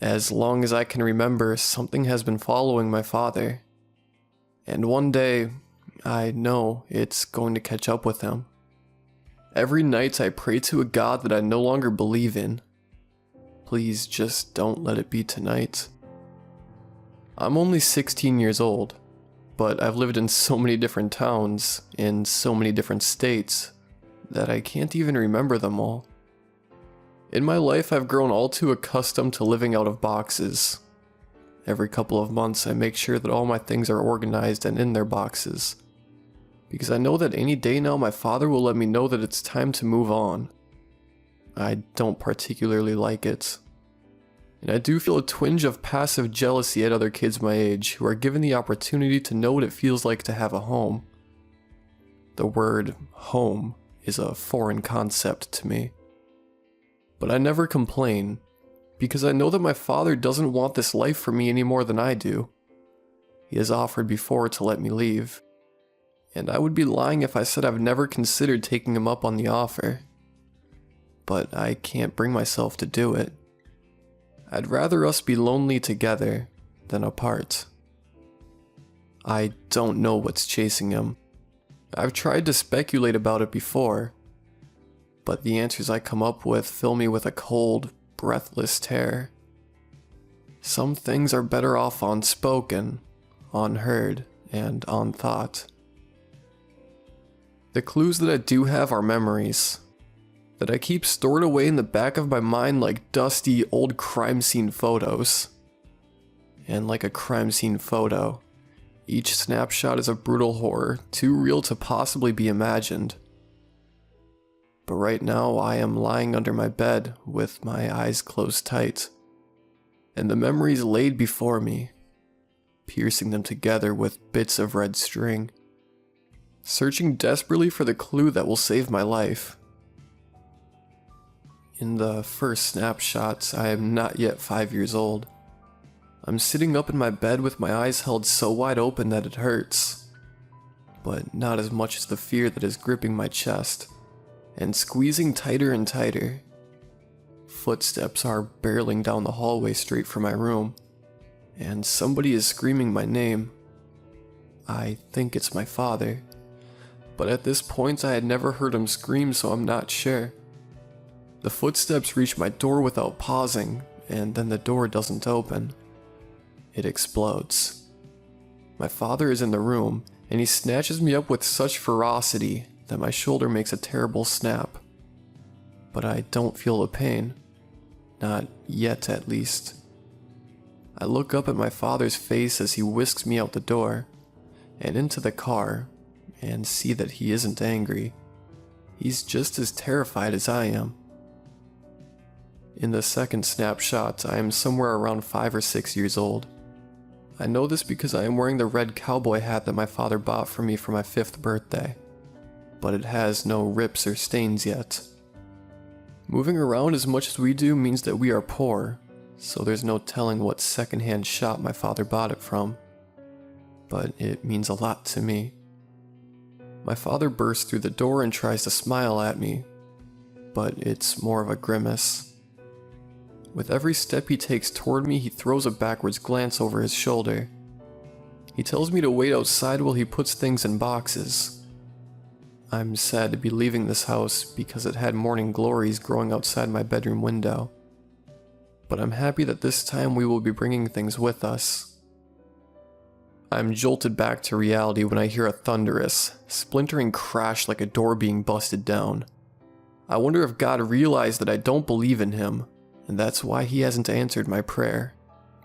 As long as I can remember, something has been following my father. And one day, I know it's going to catch up with him. Every night I pray to a God that I no longer believe in. Please just don't let it be tonight. I'm only 16 years old, but I've lived in so many different towns, in so many different states, that I can't even remember them all. In my life, I've grown all too accustomed to living out of boxes. Every couple of months, I make sure that all my things are organized and in their boxes, because I know that any day now my father will let me know that it's time to move on. I don't particularly like it. And I do feel a twinge of passive jealousy at other kids my age who are given the opportunity to know what it feels like to have a home. The word home is a foreign concept to me. But I never complain, because I know that my father doesn't want this life for me any more than I do. He has offered before to let me leave, and I would be lying if I said I've never considered taking him up on the offer. But I can't bring myself to do it. I'd rather us be lonely together than apart. I don't know what's chasing him. I've tried to speculate about it before, but the answers I come up with fill me with a cold, breathless terror. Some things are better off unspoken, unheard, and unthought. The clues that I do have are memories, that I keep stored away in the back of my mind like dusty, old crime scene photos. And like a crime scene photo, each snapshot is a brutal horror, too real to possibly be imagined. But right now, I am lying under my bed with my eyes closed tight, and the memories laid before me, piercing them together with bits of red string, searching desperately for the clue that will save my life. In the first snapshots, I am not yet 5 years old. I'm sitting up in my bed with my eyes held so wide open that it hurts, but not as much as the fear that is gripping my chest and squeezing tighter and tighter. Footsteps are barreling down the hallway straight for my room, and somebody is screaming my name. I think it's my father, but at this point I had never heard him scream, so I'm not sure. The footsteps reach my door without pausing, and then the door doesn't open. It explodes. My father is in the room, and he snatches me up with such ferocity that my shoulder makes a terrible snap. But I don't feel the pain. Not yet, at least. I look up at my father's face as he whisks me out the door and into the car, and see that he isn't angry. He's just as terrified as I am. In the second snapshot, I am somewhere around 5 or 6 years old. I know this because I am wearing the red cowboy hat that my father bought for me for my 5th birthday, but it has no rips or stains yet. Moving around as much as we do means that we are poor, so there's no telling what secondhand shop my father bought it from. But it means a lot to me. My father bursts through the door and tries to smile at me, but it's more of a grimace. With every step he takes toward me, he throws a backwards glance over his shoulder. He tells me to wait outside while he puts things in boxes. I'm sad to be leaving this house because it had morning glories growing outside my bedroom window. But I'm happy that this time we will be bringing things with us. I'm jolted back to reality when I hear a thunderous, splintering crash like a door being busted down. I wonder if God realized that I don't believe in him, and that's why he hasn't answered my prayer.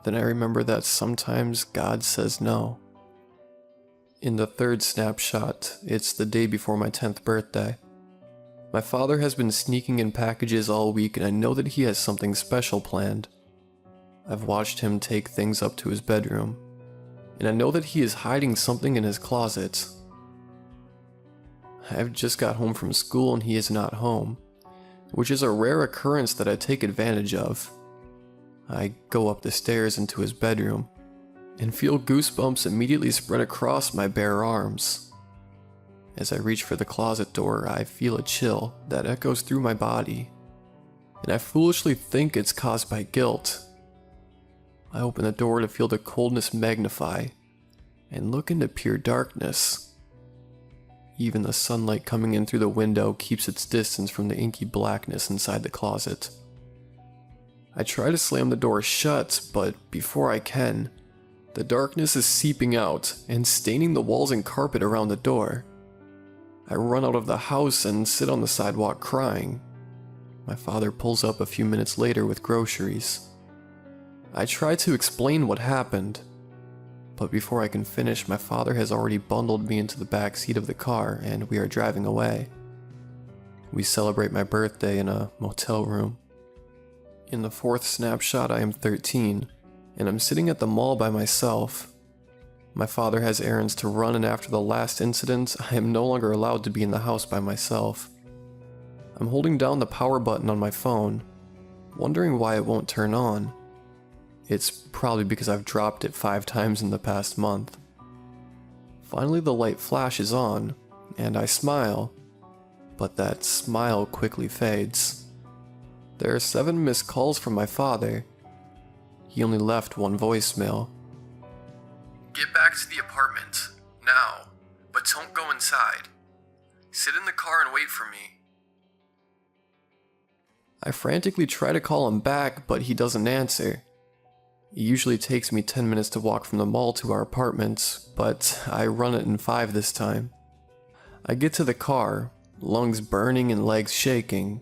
Then I remember that sometimes God says no. In the third snapshot, it's the day before my 10th birthday. My father has been sneaking in packages all week, and I know that he has something special planned. I've watched him take things up to his bedroom, and I know that he is hiding something in his closet. I've just got home from school and he is not home, which is a rare occurrence that I take advantage of. I go up the stairs into his bedroom, and feel goosebumps immediately spread across my bare arms. As I reach for the closet door, I feel a chill that echoes through my body, and I foolishly think it's caused by guilt. I open the door to feel the coldness magnify and look into pure darkness. Even the sunlight coming in through the window keeps its distance from the inky blackness inside the closet. I try to slam the door shut, but before I can, the darkness is seeping out and staining the walls and carpet around the door. I run out of the house and sit on the sidewalk crying. My father pulls up a few minutes later with groceries. I try to explain what happened, but before I can finish, my father has already bundled me into the back seat of the car and we are driving away. We celebrate my birthday in a motel room. In the fourth snapshot, I am 13, and I'm sitting at the mall by myself. My father has errands to run, and after the last incident, I am no longer allowed to be in the house by myself. I'm holding down the power button on my phone, wondering why it won't turn on. It's probably because I've dropped it 5 times in the past month. Finally, the light flashes on, and I smile, but that smile quickly fades. There are 7 missed calls from my father. He only left 1 voicemail. Get back to the apartment, now, but don't go inside. Sit in the car and wait for me. I frantically try to call him back, but he doesn't answer. It usually takes me 10 minutes to walk from the mall to our apartment, but I run it in 5 this time. I get to the car, lungs burning and legs shaking,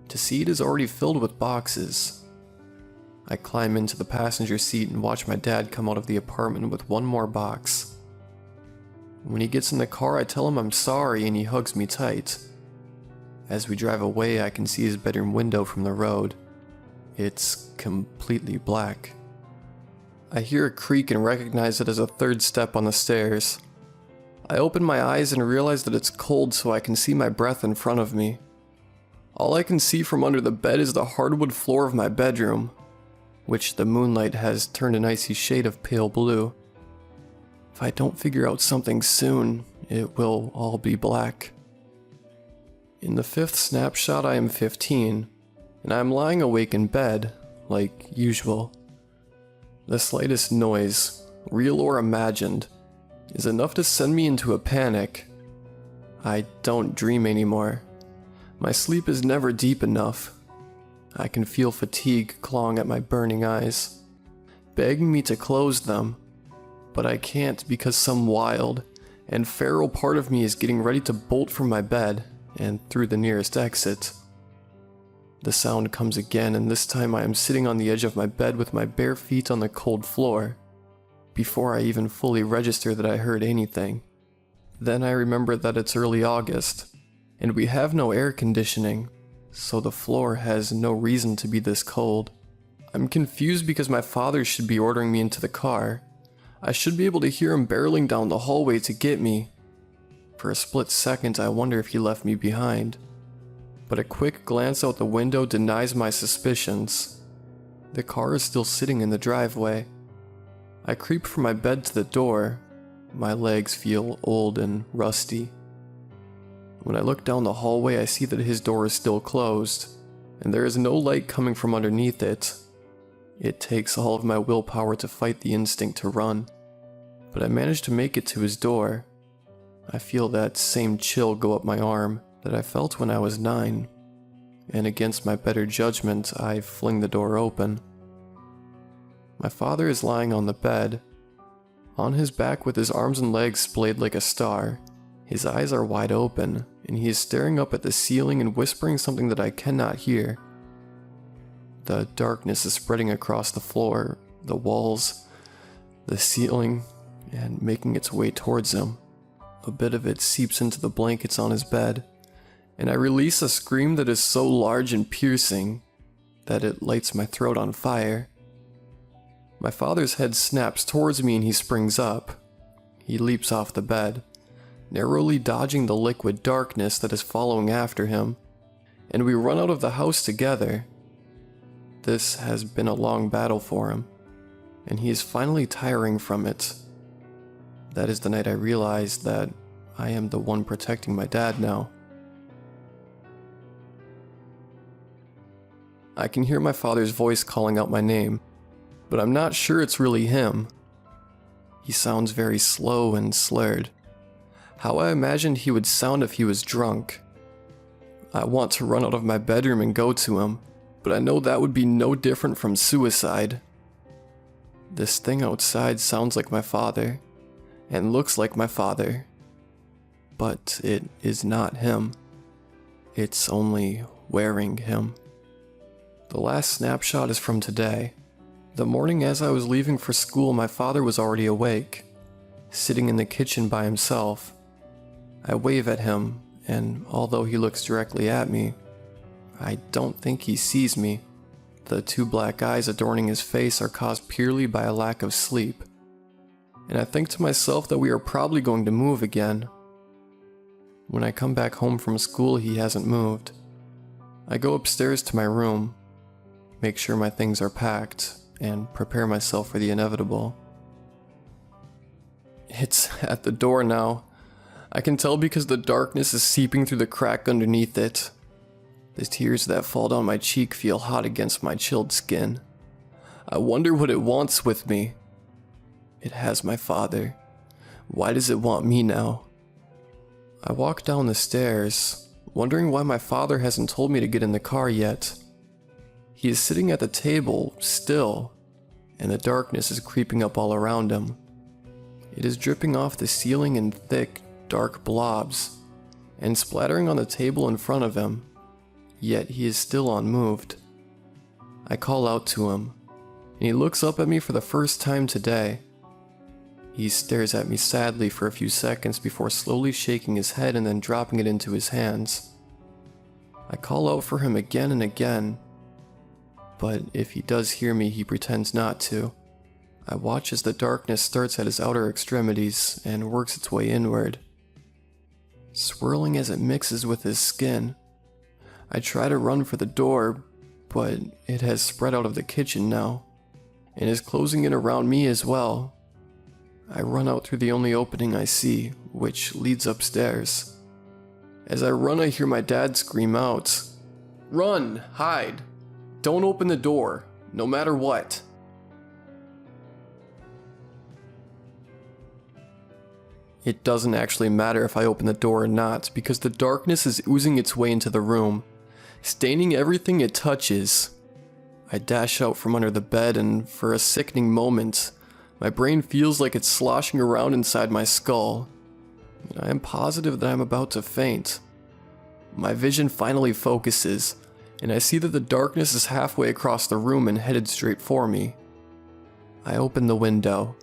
to see it is already filled with boxes. I climb into the passenger seat and watch my dad come out of the apartment with 1 more box. When he gets in the car, I tell him I'm sorry and he hugs me tight. As we drive away, I can see his bedroom window from the road. It's completely black. I hear a creak and recognize it as a 3rd step on the stairs. I open my eyes and realize that it's cold so I can see my breath in front of me. All I can see from under the bed is the hardwood floor of my bedroom, which the moonlight has turned an icy shade of pale blue. If I don't figure out something soon, it will all be black. In the 5th snapshot, I am 15, and I am lying awake in bed, like usual. The slightest noise, real or imagined, is enough to send me into a panic. I don't dream anymore. My sleep is never deep enough. I can feel fatigue clawing at my burning eyes, begging me to close them, but I can't because some wild and feral part of me is getting ready to bolt from my bed and through the nearest exit. The sound comes again, and this time I am sitting on the edge of my bed with my bare feet on the cold floor, before I even fully register that I heard anything. Then I remember that it's early August, and we have no air conditioning, so the floor has no reason to be this cold. I'm confused because my father should be ordering me into the car. I should be able to hear him barreling down the hallway to get me. For a split second, I wonder if he left me behind. But a quick glance out the window denies my suspicions. The car is still sitting in the driveway. I creep from my bed to the door. My legs feel old and rusty. When I look down the hallway, I see that his door is still closed, and there is no light coming from underneath it. It takes all of my willpower to fight the instinct to run, but I manage to make it to his door. I feel that same chill go up my arm that I felt when I was 9, and against my better judgment, I fling the door open. My father is lying on the bed, on his back with his arms and legs splayed like a star. His eyes are wide open, and he is staring up at the ceiling and whispering something that I cannot hear. The darkness is spreading across the floor, the walls, the ceiling, and making its way towards him. A bit of it seeps into the blankets on his bed, and I release a scream that is so large and piercing that it lights my throat on fire. My father's head snaps towards me and he springs up. He leaps off the bed, narrowly dodging the liquid darkness that is following after him, and we run out of the house together. This has been a long battle for him, and he is finally tiring from it. That is the night I realized that I am the one protecting my dad now. I can hear my father's voice calling out my name. but I'm not sure it's really him. He sounds very slow and slurred, how I imagined he would sound if he was drunk. I want to run out of my bedroom and go to him, but I know that would be no different from suicide. This thing outside sounds like my father, and looks like my father, but it is not him. It's only wearing him. The last snapshot is from today. The morning as I was leaving for school, my father was already awake, sitting in the kitchen by himself. I wave at him, and although he looks directly at me, I don't think he sees me. The two black eyes adorning his face are caused purely by a lack of sleep, and I think to myself that we are probably going to move again. When I come back home from school, he hasn't moved. I go upstairs to my room, make sure my things are packed, and prepare myself for the inevitable. It's at the door now. I can tell because the darkness is seeping through the crack underneath it. The tears that fall down my cheek feel hot against my chilled skin. I wonder what it wants with me. It has my father. Why does it want me now? I walk down the stairs, wondering why my father hasn't told me to get in the car yet. He is sitting at the table, still, and the darkness is creeping up all around him. It is dripping off the ceiling in thick, dark blobs, and splattering on the table in front of him, yet he is still unmoved. I call out to him, and he looks up at me for the first time today. He stares at me sadly for a few seconds before slowly shaking his head and then dropping it into his hands. I call out for him again and again, but if he does hear me, he pretends not to. I watch as the darkness starts at his outer extremities and works its way inward, swirling as it mixes with his skin. I try to run for the door, but it has spread out of the kitchen now, and is closing in around me as well. I run out through the only opening I see, which leads upstairs. As I run, I hear my dad scream out, "Run! Hide! Don't open the door, no matter what." It doesn't actually matter if I open the door or not, because the darkness is oozing its way into the room, staining everything it touches. I dash out from under the bed, and for a sickening moment, my brain feels like it's sloshing around inside my skull. I am positive that I'm about to faint. My vision finally focuses, and I see that the darkness is halfway across the room and headed straight for me. I open the window,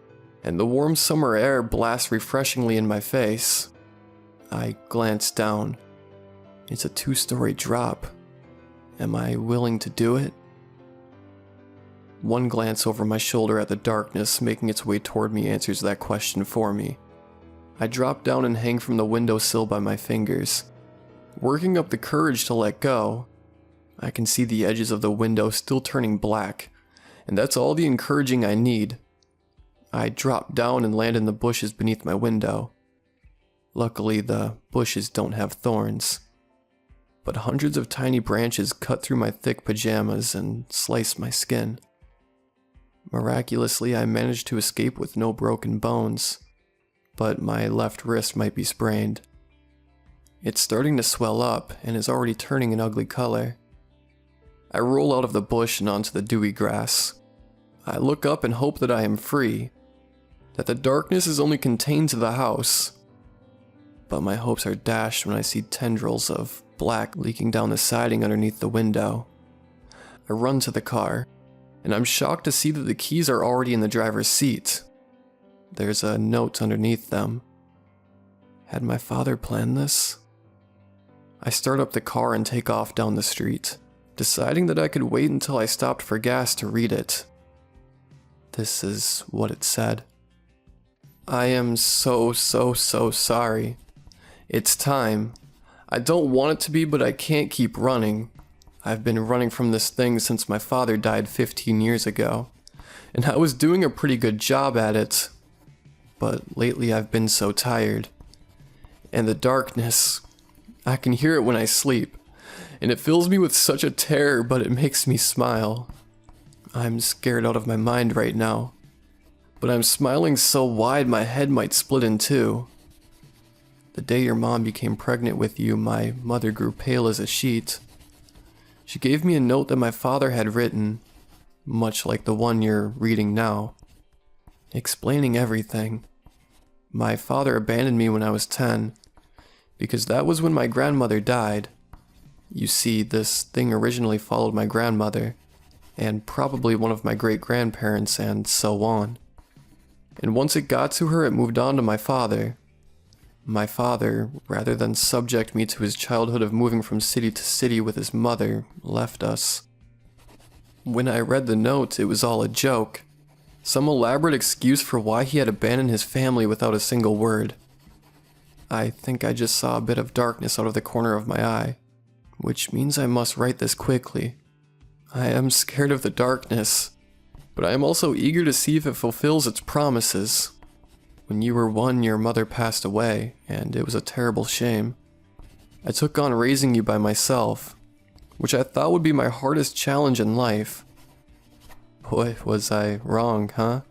and the warm summer air blasts refreshingly in my face. I glance down. It's a 2-story drop. Am I willing to do it? One glance over my shoulder at the darkness making its way toward me answers that question for me. I drop down and hang from the windowsill by my fingers, working up the courage to let go. I can see the edges of the window still turning black, and that's all the encouraging I need. I drop down and land in the bushes beneath my window. Luckily, the bushes don't have thorns, but hundreds of tiny branches cut through my thick pajamas and slice my skin. Miraculously, I managed to escape with no broken bones, but my left wrist might be sprained. It's starting to swell up and is already turning an ugly color. I roll out of the bush and onto the dewy grass. I look up and hope that I am free, that the darkness is only contained to the house. But my hopes are dashed when I see tendrils of black leaking down the siding underneath the window. I run to the car, and I'm shocked to see that the keys are already in the driver's seat. There's a note underneath them. Had my father planned this? I start up the car and take off down the street, deciding that I could wait until I stopped for gas to read it. This is what it said. "I am so sorry. It's time. I don't want it to be, but I can't keep running. I've been running from this thing since my father died 15 years ago, and I was doing a pretty good job at it. But lately I've been so tired. And the darkness, I can hear it when I sleep, and it fills me with such a terror, but it makes me smile. I'm scared out of my mind right now, but I'm smiling so wide my head might split in two. The day your mom became pregnant with you, my mother grew pale as a sheet. She gave me a note that my father had written, much like the one you're reading now, explaining everything. My father abandoned me when I was 10, because that was when my grandmother died. You see, this thing originally followed my grandmother, and probably one of my great-grandparents, and so on. And once it got to her, it moved on to my father. My father, rather than subject me to his childhood of moving from city to city with his mother, left us. When I read the note, it was all a joke. Some elaborate excuse for why he had abandoned his family without a single word. I think I just saw a bit of darkness out of the corner of my eye, which means I must write this quickly. I am scared of the darkness, but I am also eager to see if it fulfills its promises. When you were 1, your mother passed away, and it was a terrible shame. I took on raising you by myself, which I thought would be my hardest challenge in life. Boy, was I wrong, huh?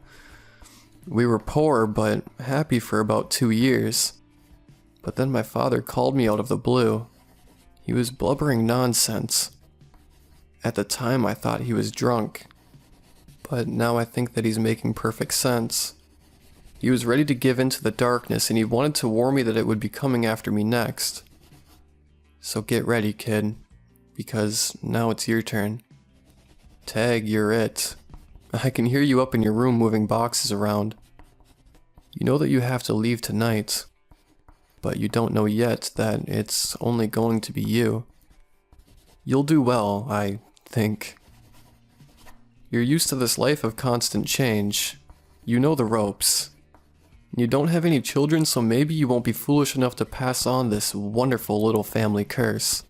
We were poor, but happy for about 2 years. But then my father called me out of the blue. He was blubbering nonsense. At the time, I thought he was drunk, but now I think that he's making perfect sense. He was ready to give in to the darkness, and he wanted to warn me that it would be coming after me next. So get ready, kid, because now it's your turn. Tag, you're it. I can hear you up in your room moving boxes around. You know that you have to leave tonight, but you don't know yet that it's only going to be you. You'll do well, I think. You're used to this life of constant change. You know the ropes. You don't have any children, so maybe you won't be foolish enough to pass on this wonderful little family curse.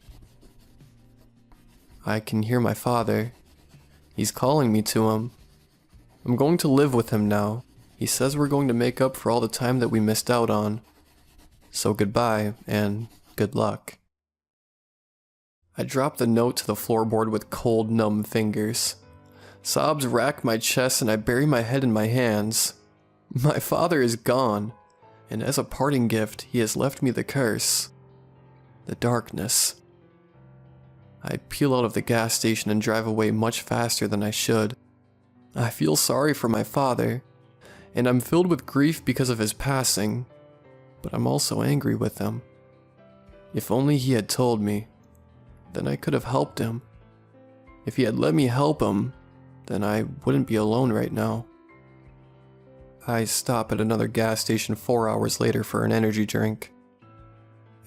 I can hear my father. He's calling me to him. I'm going to live with him now. He says we're going to make up for all the time that we missed out on. So goodbye, and good luck. I drop the note to the floorboard with cold, numb fingers. Sobs rack my chest and I bury my head in my hands. My father is gone, and as a parting gift, he has left me the curse. The darkness. I peel out of the gas station and drive away much faster than I should. I feel sorry for my father, and I'm filled with grief because of his passing, but I'm also angry with him. If only he had told me, then I could have helped him. If he had let me help him, then I wouldn't be alone right now. I stop at another gas station 4 hours later for an energy drink.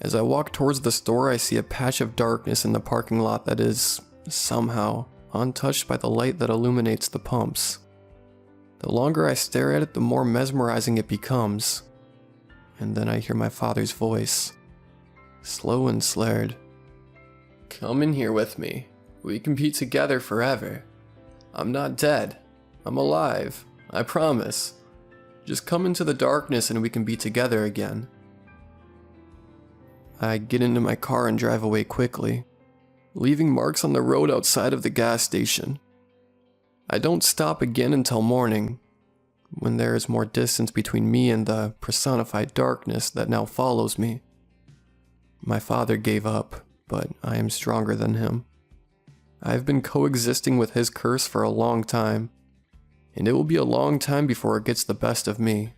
As I walk towards the store, I see a patch of darkness in the parking lot that is, somehow, untouched by the light that illuminates the pumps. The longer I stare at it, the more mesmerizing it becomes. And then I hear my father's voice, slow and slurred. Come in here with me. We can be together forever. I'm not dead. I'm alive. I promise. Just come into the darkness and we can be together again. I get into my car and drive away quickly, leaving marks on the road outside of the gas station. I don't stop again until morning, when there is more distance between me and the personified darkness that now follows me. My father gave up, but I am stronger than him. I've been coexisting with his curse for a long time, and it will be a long time before it gets the best of me.